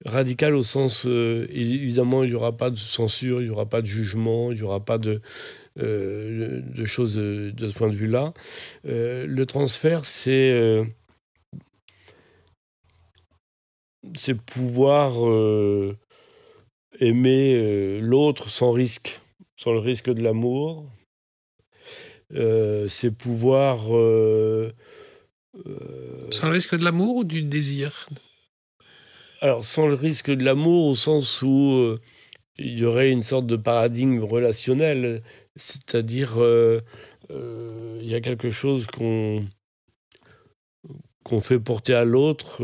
radical au sens, évidemment, il n'y aura pas de censure, il n'y aura pas de jugement, il n'y aura pas de choses de ce point de vue-là. Le transfert, c'est pouvoir aimer l'autre sans risque, sans le risque de l'amour. C'est pouvoir... sans le risque de l'amour ou du désir ? Alors, sans le risque de l'amour, au sens où il y aurait une sorte de paradigme relationnel, c'est-à-dire il y a quelque chose qu'on fait porter à l'autre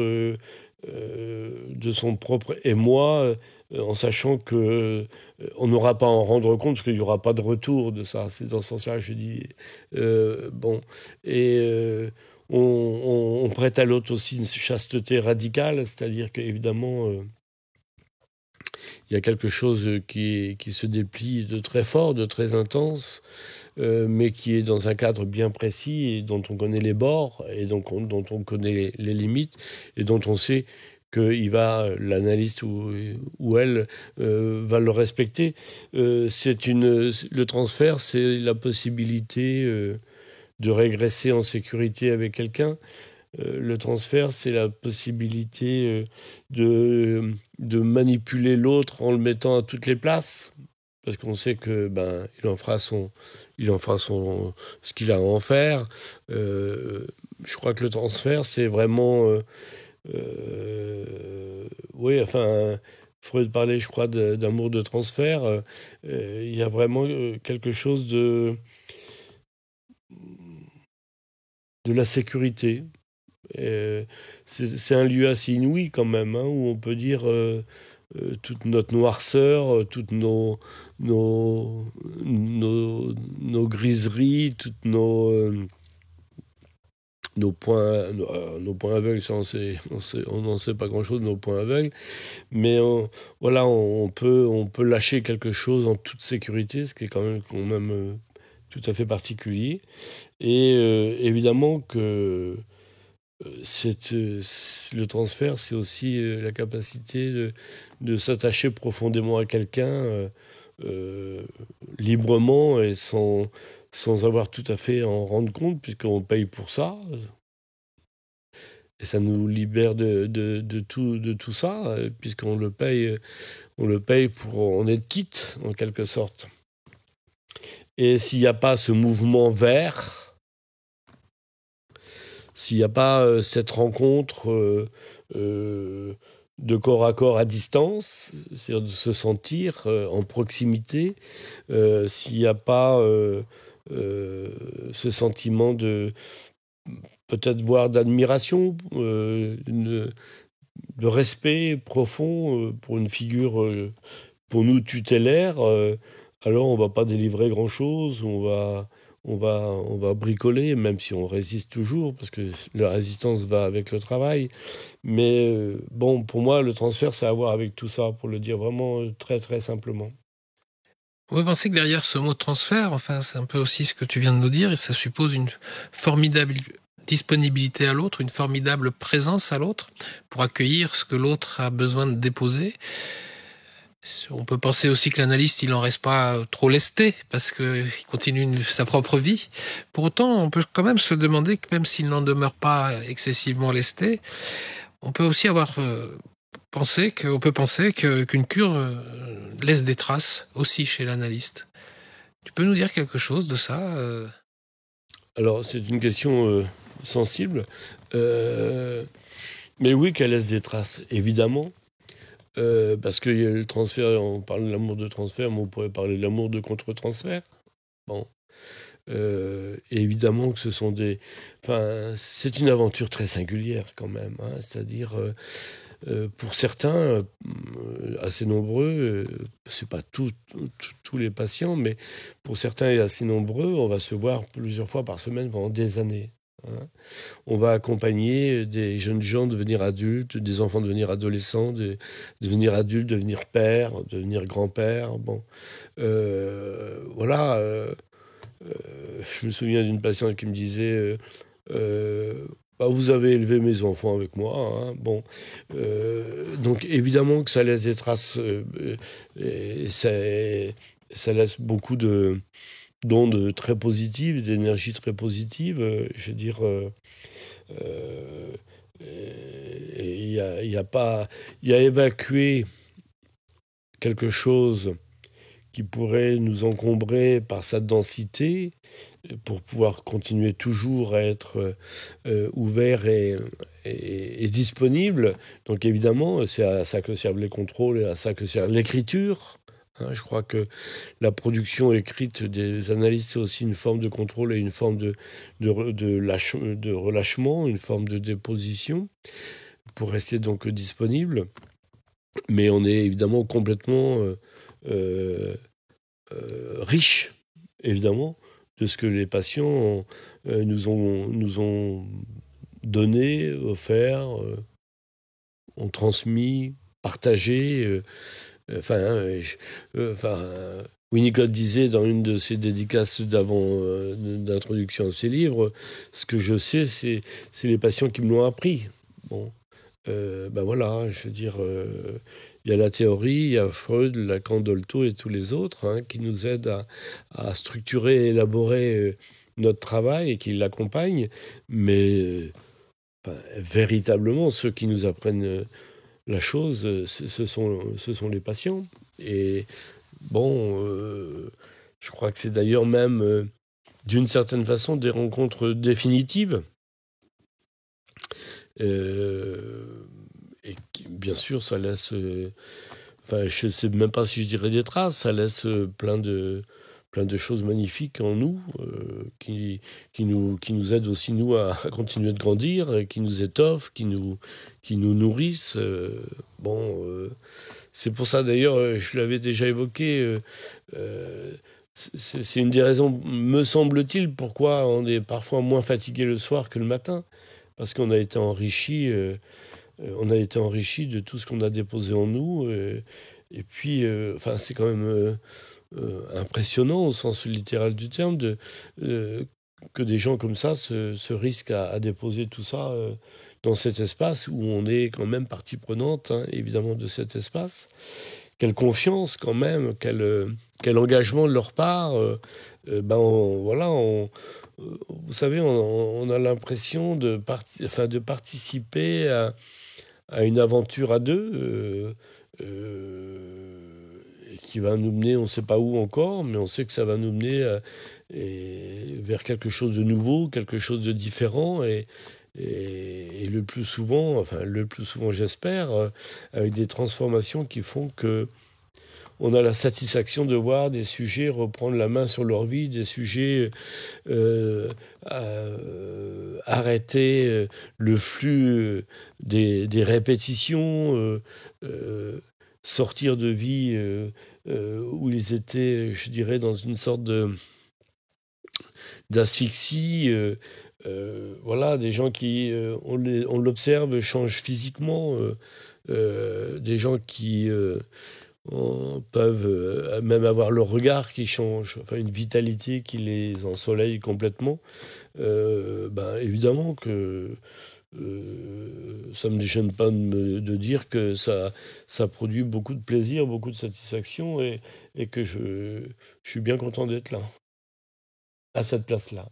de son propre émoi, en sachant que on n'aura pas à en rendre compte parce qu'il n'y aura pas de retour de ça. C'est dans ce sens-là que je dis bon. Et on prête à l'autre aussi une chasteté radicale, c'est-à-dire qu'évidemment il y a quelque chose qui se déplie de très fort, de très intense, mais qui est dans un cadre bien précis et dont on connaît les bords et dont on connaît les limites et dont on sait que l'analyste ou elle va le respecter. Le transfert, c'est la possibilité de régresser en sécurité avec quelqu'un. Le transfert, c'est la possibilité de manipuler l'autre en le mettant à toutes les places, parce qu'on sait que il en fera ce qu'il a à en faire. Je crois que le transfert, c'est vraiment Freud parlait, je crois, d'amour de transfert. Il y a vraiment quelque chose de la sécurité. C'est un lieu assez inouï quand même, hein, où on peut dire toute notre noirceur, toutes nos griseries, toutes nos points aveugles, ça on n'en sait pas grand-chose, nos points aveugles, mais on peut lâcher quelque chose en toute sécurité, ce qui est quand même tout à fait particulier. Et évidemment que le transfert, c'est aussi la capacité de s'attacher profondément à quelqu'un librement et sans avoir tout à fait à en rendre compte, puisqu'on paye pour ça. Et ça nous libère de tout ça, puisqu'on le paye pour en être quitte, en quelque sorte. Et s'il n'y a pas ce mouvement vers, s'il n'y a pas cette rencontre de corps à corps à distance, c'est-à-dire de se sentir en proximité, s'il n'y a pas ce sentiment de peut-être voire d'admiration, de respect profond pour une figure pour nous tutélaire, alors on ne va pas délivrer grand-chose, on va bricoler, même si on résiste toujours, parce que la résistance va avec le travail. Mais pour moi, le transfert, ça a à voir avec tout ça, pour le dire vraiment très, très simplement. Vous pensez que derrière ce mot transfert, enfin, c'est un peu aussi ce que tu viens de nous dire, et ça suppose une formidable disponibilité à l'autre, une formidable présence à l'autre, pour accueillir ce que l'autre a besoin de déposer. On peut penser aussi que l'analyste, il n'en reste pas trop lesté, parce qu'il continue sa propre vie. Pour autant, on peut quand même se demander que même s'il n'en demeure pas excessivement lesté, on peut aussi penser qu'une cure laisse des traces aussi chez l'analyste. Tu peux nous dire quelque chose de ça Alors, c'est une question sensible. Mais oui, qu'elle laisse des traces, évidemment. Parce qu'il y a le transfert, on parle de l'amour de transfert, mais on pourrait parler de l'amour de contre-transfert. Bon. Évidemment que ce sont c'est une aventure très singulière quand même, hein, c'est-à-dire pour certains assez nombreux, c'est pas tous les patients, mais pour certains et assez nombreux, on va se voir plusieurs fois par semaine pendant des années. Hein. On va accompagner des jeunes gens devenir adultes, des enfants devenir adolescents, devenir adultes, devenir pères, devenir grands-pères. Bon, voilà. je me souviens d'une patiente qui me disait bah, vous avez élevé mes enfants avec moi, hein. Bon, donc évidemment que ça laisse des traces, et ça laisse beaucoup d'ondes très positives, d'énergie très positive. Je veux dire, il y a pas, il y a évacué quelque chose qui pourrait nous encombrer par sa densité pour pouvoir continuer toujours à être ouvert et disponible. Donc évidemment, c'est à ça que servent les contrôles et à ça que sert l'écriture. Hein, je crois que la production écrite des analystes, c'est aussi une forme de contrôle et une forme de relâchement, une forme de déposition pour rester donc disponible. Mais on est évidemment complètement riche, évidemment, de ce que les patients nous ont donné, offert, ont transmis, partagé. Winnicott disait dans une de ses dédicaces d'introduction à ses livres, ce que je sais, c'est les patients qui me l'ont appris. Bon, voilà, je veux dire, il y a la théorie, il y a Freud, Lacan, Dolto et tous les autres qui nous aident à structurer et élaborer notre travail et qui l'accompagnent, mais véritablement, ceux qui nous apprennent la chose, ce sont les patients. Et bon, je crois que c'est d'ailleurs même, d'une certaine façon, des rencontres définitives. Et bien sûr, ça laisse... je ne sais même pas si je dirais des traces, ça laisse plein de choses magnifiques en nous, qui nous aident aussi, nous, à continuer de grandir, qui nous étoffent, qui nous nourrissent. C'est pour ça, d'ailleurs, je l'avais déjà évoqué, c'est une des raisons, me semble-t-il, pourquoi on est parfois moins fatigué le soir que le matin, parce qu'on a été enrichi... on a été enrichi de tout ce qu'on a déposé en nous. Et puis, c'est quand même impressionnant au sens littéral du terme que des gens comme ça se risquent à déposer tout ça dans cet espace où on est quand même partie prenante, évidemment, de cet espace. Quelle confiance quand même, quel engagement de leur part. Vous savez, on a l'impression de participer à une aventure à deux qui va nous mener, on ne sait pas où encore, mais on sait que ça va nous mener vers quelque chose de nouveau, quelque chose de différent, et le plus souvent j'espère, avec des transformations qui font que on a la satisfaction de voir des sujets reprendre la main sur leur vie, des sujets arrêter le flux des répétitions, sortir de vie où ils étaient, je dirais, dans une sorte d'asphyxie. Des gens qui, on l'observe, changent physiquement, des gens qui... peuvent même avoir leur regard qui change, une vitalité qui les ensoleille complètement. Évidemment que ça ne me déchaîne pas de dire que ça produit beaucoup de plaisir, beaucoup de satisfaction, et que je suis bien content d'être là, à cette place-là.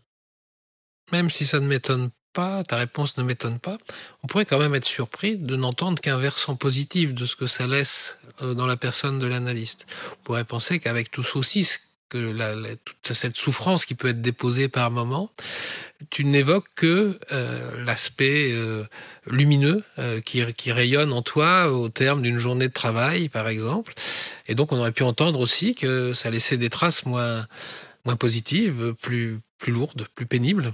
Même si ça ne m'étonne pas, ta réponse ne m'étonne pas, on pourrait quand même être surpris de n'entendre qu'un versant positif de ce que ça laisse dans la personne de l'analyste. On pourrait penser qu'avec tout ceci, toute cette souffrance qui peut être déposée par moment, tu n'évoques que l'aspect lumineux qui rayonne en toi au terme d'une journée de travail, par exemple. Et donc on aurait pu entendre aussi que ça laissait des traces moins positives, plus lourdes, plus pénibles.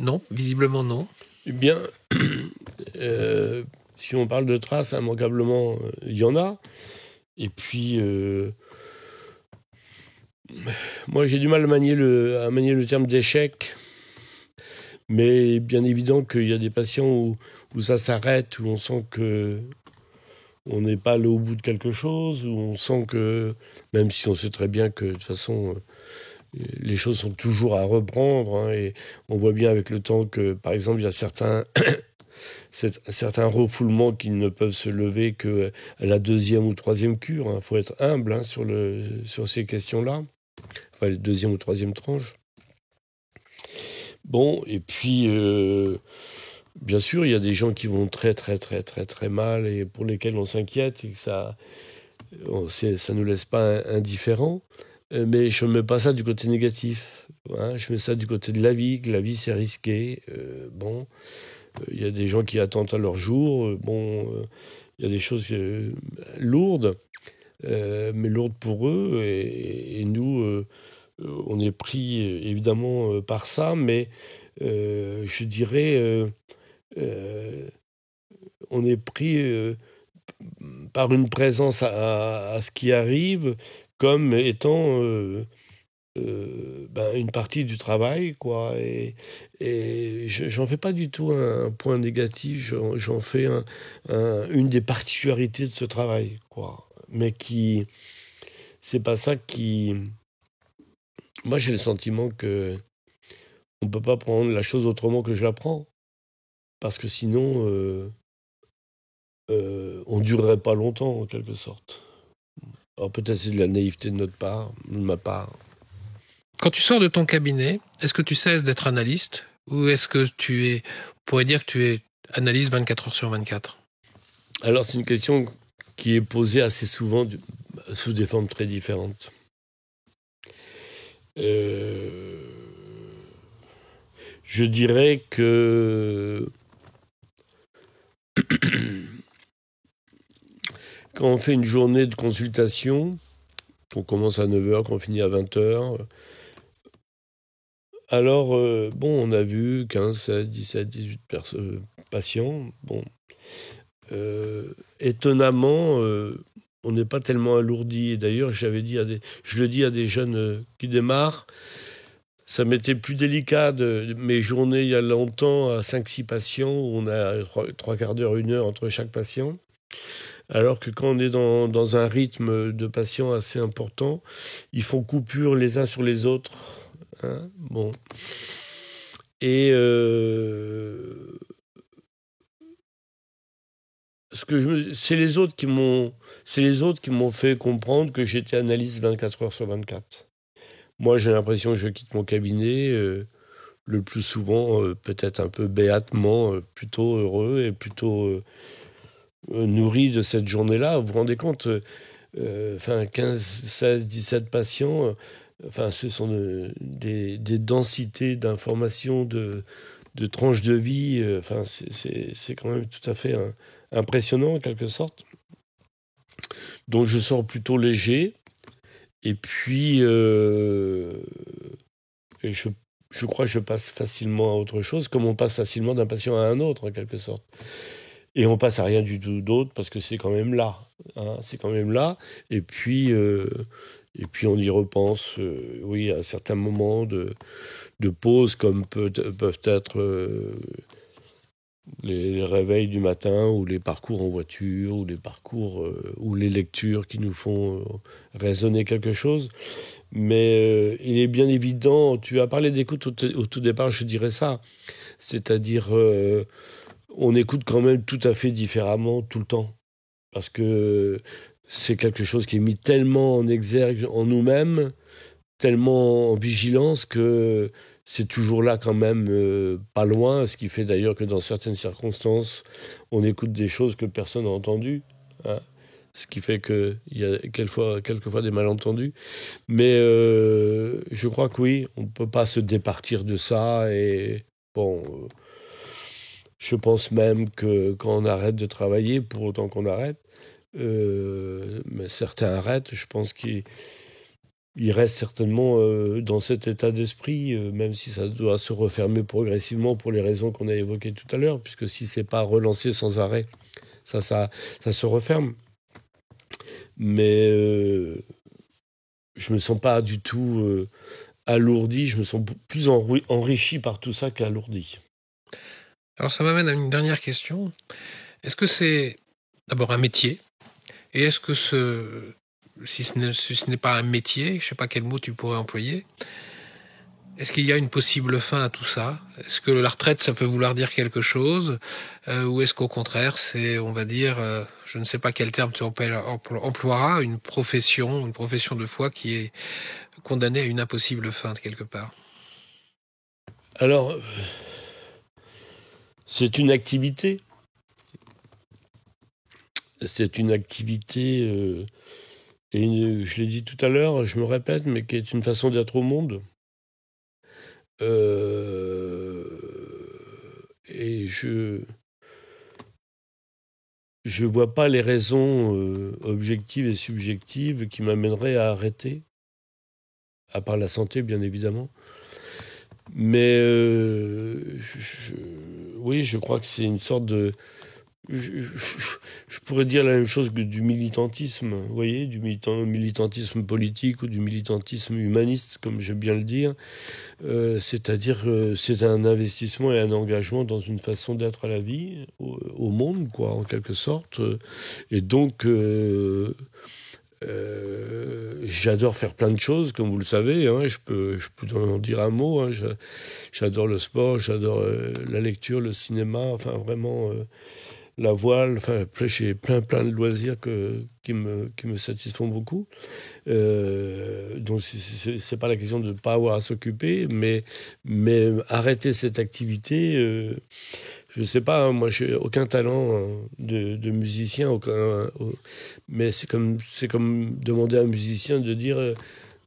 Non, visiblement non. Eh bien, si on parle de traces, immanquablement, il y en a. Et puis, moi, j'ai du mal à manier le terme d'échec. Mais bien évident qu'il y a des patients où ça s'arrête, où on sent que on n'est pas allé au bout de quelque chose, où on sent que, même si on sait très bien que de toute façon, les choses sont toujours à reprendre, hein, et on voit bien avec le temps que, par exemple, il y a certains refoulements qui ne peuvent se lever qu'à la deuxième ou troisième cure. Il faut être humble, hein, sur ces questions-là. Enfin, la deuxième ou troisième tranche. Bon, et puis, bien sûr, il y a des gens qui vont très, très, très, très, très mal et pour lesquels on s'inquiète et que ça nous laisse pas indifférents. Mais je ne mets pas ça du côté négatif. Hein, je mets ça du côté de la vie, que la vie, c'est risqué. Bon, il y a des gens qui attendent à leur jour. Il y a des choses lourdes, mais lourdes pour eux. Et nous, on est pris évidemment par ça, mais je dirais, on est pris par une présence à ce qui arrive comme étant une partie du travail, quoi. Et j'en fais pas du tout un point négatif, j'en fais une des particularités de ce travail, quoi. Mais c'est pas ça qui... Moi, j'ai le sentiment que on peut pas prendre la chose autrement que je la prends. Parce que sinon, on durerait pas longtemps, en quelque sorte. Alors peut-être c'est de la naïveté de ma part. Quand tu sors de ton cabinet, est-ce que tu cesses d'être analyste ou est-ce que on pourrait dire que tu es analyste 24 heures sur 24 ? Alors c'est une question qui est posée assez souvent sous des formes très différentes. Je dirais que quand on fait une journée de consultation, on commence à 9h, qu'on finit à 20h, alors, on a vu 15, 16, 17, 18 patients. Bon, étonnamment, on n'est pas tellement alourdi. Et d'ailleurs, je le dis à des jeunes qui démarrent, ça m'était plus délicat mes journées il y a longtemps à 5-6 patients, où on a 3 quarts d'heure, 1 heure entre chaque patient. Alors que quand on est dans un rythme de patients assez important, ils font coupure les uns sur les autres. Hein, bon. Et c'est les autres qui m'ont fait comprendre que j'étais analyste 24 heures sur 24. Moi, j'ai l'impression que je quitte mon cabinet le plus souvent, peut-être un peu béatement, plutôt heureux et plutôt nourri de cette journée-là. Vous vous rendez compte, 15, 16, 17 patients, ce sont des densités d'informations, de tranches de vie. C'est quand même tout à fait impressionnant en quelque sorte. Donc je sors plutôt léger. Et puis, je crois que je passe facilement à autre chose, comme on passe facilement d'un patient à un autre en quelque sorte. Et on passe à rien du tout d'autre parce que c'est quand même là. Hein, c'est quand même là. Et puis on y repense, oui, à certains moments de pause, comme peuvent être les réveils du matin, ou les parcours en voiture, ou les parcours, ou les lectures qui nous font raisonner quelque chose. Mais il est bien évident, tu as parlé d'écoute au tout départ, je dirais ça. C'est-à-dire, on écoute quand même tout à fait différemment tout le temps. Parce que c'est quelque chose qui est mis tellement en exergue en nous-mêmes, tellement en vigilance, que c'est toujours là quand même, pas loin, ce qui fait d'ailleurs que dans certaines circonstances, on écoute des choses que personne n'a entendues. Hein, ce qui fait qu'il y a quelquefois des malentendus. Mais je crois que oui, on ne peut pas se départir de ça. Et bon, je pense même que quand on arrête de travailler, pour autant qu'on arrête, mais certains arrêtent, je pense qu'ils restent certainement dans cet état d'esprit, même si ça doit se refermer progressivement pour les raisons qu'on a évoquées tout à l'heure, puisque si c'est pas relancé sans arrêt, ça se referme. Mais je me sens pas du tout alourdi, je me sens plus enrichi par tout ça qu'alourdi. Alors ça m'amène à une dernière question. Est-ce que c'est d'abord un métier ? Et est-ce que ce si ce n'est pas un métier, je ne sais pas quel mot tu pourrais employer. Est-ce qu'il y a une possible fin à tout ça? Est-ce que la retraite, ça peut vouloir dire quelque chose, ou est-ce qu'au contraire, c'est, on va dire, je ne sais pas quel terme tu emploieras, une profession de foi qui est condamnée à une impossible fin de quelque part? Alors, c'est une activité. C'est une activité, je l'ai dit tout à l'heure, je me répète, mais qui est une façon d'être au monde. Et je vois pas les raisons objectives et subjectives qui m'amèneraient à arrêter, à part la santé, bien évidemment. Mais oui, je crois que c'est une sorte de... Je pourrais dire la même chose que du militantisme, vous voyez, du militantisme politique ou du militantisme humaniste, comme j'aime bien le dire. C'est-à-dire que c'est un investissement et un engagement dans une façon d'être à la vie, au monde, quoi, en quelque sorte. Et donc, j'adore faire plein de choses, comme vous le savez. Hein, je peux en dire un mot. Hein, j'adore le sport, j'adore la lecture, le cinéma, enfin vraiment... la voile, enfin, j'ai plein de loisirs qui me satisfont beaucoup. Donc, c'est pas la question de ne pas avoir à s'occuper, mais arrêter cette activité, je sais pas, hein, moi, j'ai aucun talent de musicien, mais c'est comme demander à un musicien de dire,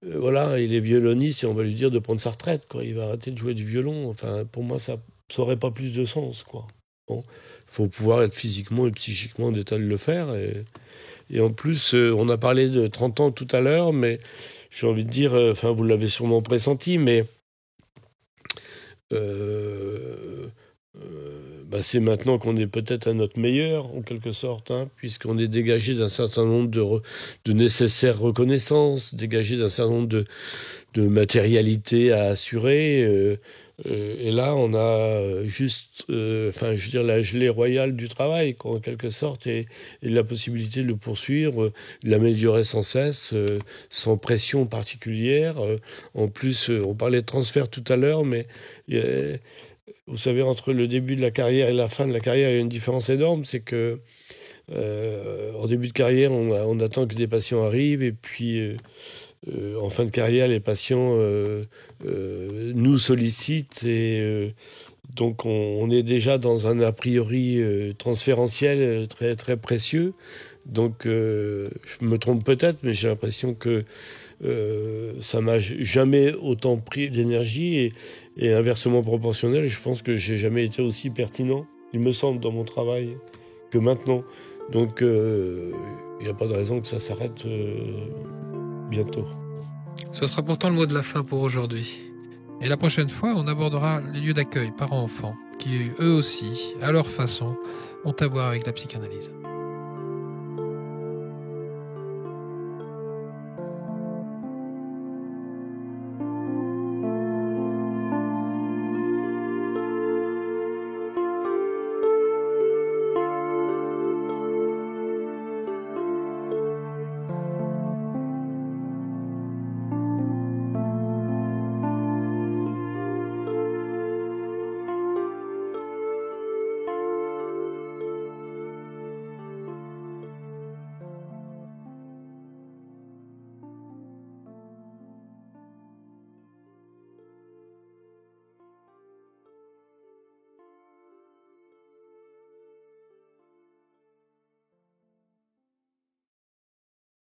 voilà, il est violoniste et on va lui dire de prendre sa retraite, quoi. Il va arrêter de jouer du violon. Enfin, pour moi, ça n'aurait pas plus de sens, quoi. Bon. Il faut pouvoir être physiquement et psychiquement en état de le faire. Et en plus, on a parlé de 30 ans tout à l'heure, mais j'ai envie de dire, enfin, vous l'avez sûrement pressenti, mais c'est maintenant qu'on est peut-être à notre meilleur, en quelque sorte, hein, puisqu'on est dégagé d'un certain nombre de nécessaires reconnaissances, dégagé d'un certain nombre de matérialité à assurer. Et là, on a juste, je veux dire, la gelée royale du travail, quoi, en quelque sorte, et la possibilité de le poursuivre, de l'améliorer sans cesse, sans pression particulière. En plus, on parlait de transfert tout à l'heure, mais vous savez, entre le début de la carrière et la fin de la carrière, il y a une différence énorme, c'est que en début de carrière, on attend que des patients arrivent, et puis... en fin de carrière, les patients nous sollicitent et donc on est déjà dans un a priori transférentiel très, très précieux. Donc je me trompe peut-être, mais j'ai l'impression que ça m'a jamais autant pris d'énergie et inversement proportionnel. Je pense que j'ai jamais été aussi pertinent, il me semble, dans mon travail que maintenant. Donc il n'y a pas de raison que ça s'arrête bientôt. Ce sera pourtant le mot de la fin pour aujourd'hui. Et la prochaine fois, on abordera les lieux d'accueil parents-enfants, qui eux aussi, à leur façon, ont à voir avec la psychanalyse.